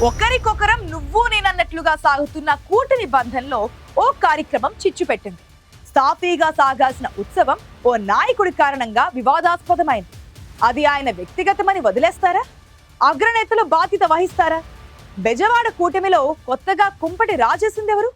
ఒకరికొకరం నువ్వు నేనన్నట్లుగా సాగుతున్న కూటమి బంధంలో ఓ కార్యక్రమం చిచ్చుపెట్టింది. సాఫీగా సాగాల్సిన ఉత్సవం ఓ నాయకుడి కారణంగా వివాదాస్పదమైంది. అది ఆయన వ్యక్తిగతమని వదిలేస్తారా? అగ్రనేతలు బాధ్యత వహిస్తారా? బెజవాడ కూటమిలో కొత్తగా కుంపటి రాజేసిందెవరు?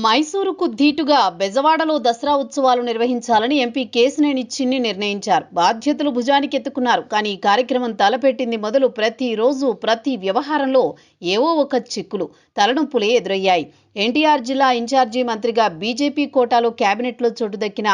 మైసూరుకు ధీటుగా బెజవాడలో దసరా ఉత్సవాలు నిర్వహించాలని ఎంపీ కేశినేని చిన్ని నిర్ణయించారు. బాధ్యతలు భుజానికి ఎత్తుకున్నారు. కానీ ఈ కార్యక్రమం తలపెట్టింది మొదలు ప్రతిరోజు ప్రతి వ్యవహారంలో ఏవో ఒక చిక్కులు, తలనొప్పులే ఎదురయ్యాయి. ఎన్టీఆర్ జిల్లా ఇన్ఛార్జి మంత్రిగా బీజేపీ కోటాలో కేబినెట్లో చోటు దక్కిన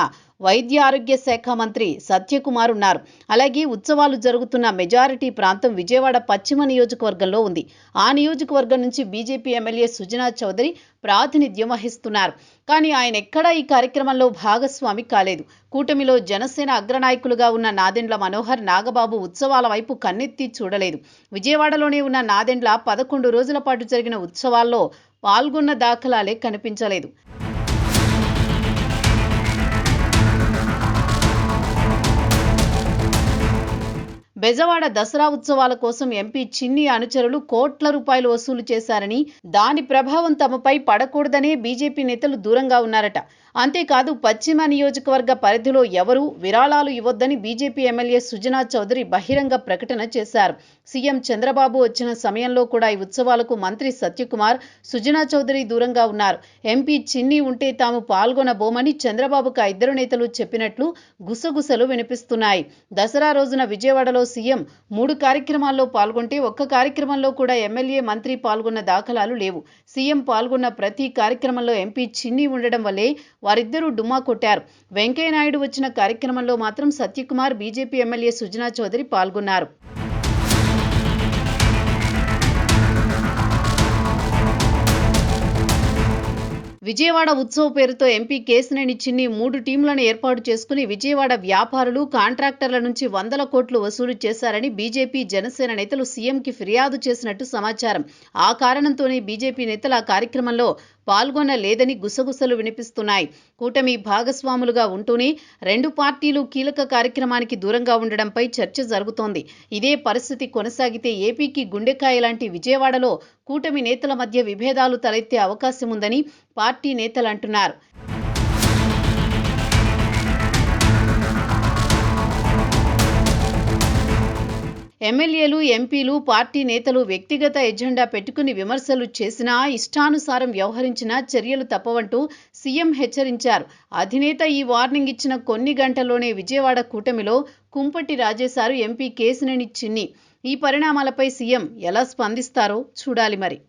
వైద్య ఆరోగ్య శాఖ మంత్రి సత్యకుమార్ ఉన్నారు. అలాగే ఉత్సవాలు జరుగుతున్న మెజారిటీ ప్రాంతం విజయవాడ పశ్చిమ నియోజకవర్గంలో ఉంది. ఆ నియోజకవర్గం నుంచి బీజేపీ ఎమ్మెల్యే సుజనా చౌదరి ప్రాతినిధ్యం వహిస్తున్నారు. కానీ ఆయన ఎక్కడా ఈ కార్యక్రమంలో భాగస్వామి కాలేదు. కూటమిలో జనసేన అగ్రనాయకులుగా ఉన్న నాదెండ్ల మనోహర్, నాగబాబు ఉత్సవాల వైపు కన్నెత్తి చూడలేదు. విజయవాడలోనే ఉన్న నాదెండ్ల 11 రోజుల పాటు జరిగిన ఉత్సవాల్లో పాల్గొన్న దాఖలాలే కనిపించలేదు. బెజవాడ దసరా ఉత్సవాల కోసం ఎంపీ చిన్ని అనుచరులు కోట్ల రూపాయలు వసూలు చేశారని, దాని ప్రభావం తమపై పడకూడదనే బీజేపీ నేతలు దూరంగా ఉన్నారట. అంతేకాదు పశ్చిమ నియోజకవర్గ పరిధిలో ఎవరూ విరాళాలు ఇవ్వొద్దని బీజేపీ ఎమ్మెల్యే సుజనా చౌదరి బహిరంగ ప్రకటన చేశారు. సీఎం చంద్రబాబు వచ్చిన సమయంలో కూడా ఈ ఉత్సవాలకు మంత్రి సత్యకుమార్, సుజనా చౌదరి దూరంగా ఉన్నారు. ఎంపీ చిన్ని ఉంటే తాము పాల్గొనబోమని చంద్రబాబుకు ఆ ఇద్దరు నేతలు చెప్పినట్లు గుసగుసలు వినిపిస్తున్నాయి. దసరా రోజున విజయవాడలో సీఎం 3 కార్యక్రమాల్లో పాల్గొంటే ఒక్క కార్యక్రమంలో కూడా ఎమ్మెల్యే, మంత్రి పాల్గొన్న దాఖలాలు లేవు. సీఎం పాల్గొన్న ప్రతి కార్యక్రమంలో ఎంపీ చిన్ని ఉండడం వల్లే వారిద్దరూ డుమ్మా కొట్టారు. వెంకయ్యనాయుడు వచ్చిన కార్యక్రమంలో మాత్రం సత్యకుమార్, బీజేపీ ఎమ్మెల్యే సుజనా చౌదరి పాల్గొన్నారు. విజయవాడ ఉత్సవ పేరుతో ఎంపీ కేశినేని చిన్ని 3 టీంలను ఏర్పాటు చేసుకుని విజయవాడ వ్యాపారులు, కాంట్రాక్టర్ల నుంచి 100 కోట్లు వసూలు చేశారని బీజేపీ, జనసేన నేతలు సీఎంకి ఫిర్యాదు చేసినట్టు సమాచారం. ఆ కారణంతోనే బీజేపీ నేతలు ఆ కార్యక్రమంలో పాల్గొనలేదని గుసగుసలు వినిపిస్తున్నాయి. కూటమి భాగస్వాములుగా ఉంటూనే 2 పార్టీలు కీలక కార్యక్రమానికి దూరంగా ఉండడంపై చర్చ జరుగుతోంది. ఇదే పరిస్థితి కొనసాగితే ఏపీకి గుండెకాయ లాంటి విజయవాడలో కూటమి నేతల మధ్య విభేదాలు తలెత్తే అవకాశం ఉందని పార్టీ నేతలు అంటున్నారు. ఎమ్మెల్యేలు, ఎంపీలు, పార్టీ నేతలు వ్యక్తిగత ఎజెండా పెట్టుకుని విమర్శలు చేసినా, ఇష్టానుసారం వ్యవహరించినా చర్యలు తప్పవంటూ సీఎం హెచ్చరించారు. అధినేత ఈ వార్నింగ్ ఇచ్చిన కొన్ని గంటల్లోనే విజయవాడ కూటమిలో కుంపటి రాజేశారు ఎంపీ కేశినేని చిన్ని. ఈ పరిణామాలపై సీఎం ఎలా స్పందిస్తారో చూడాలి మరి.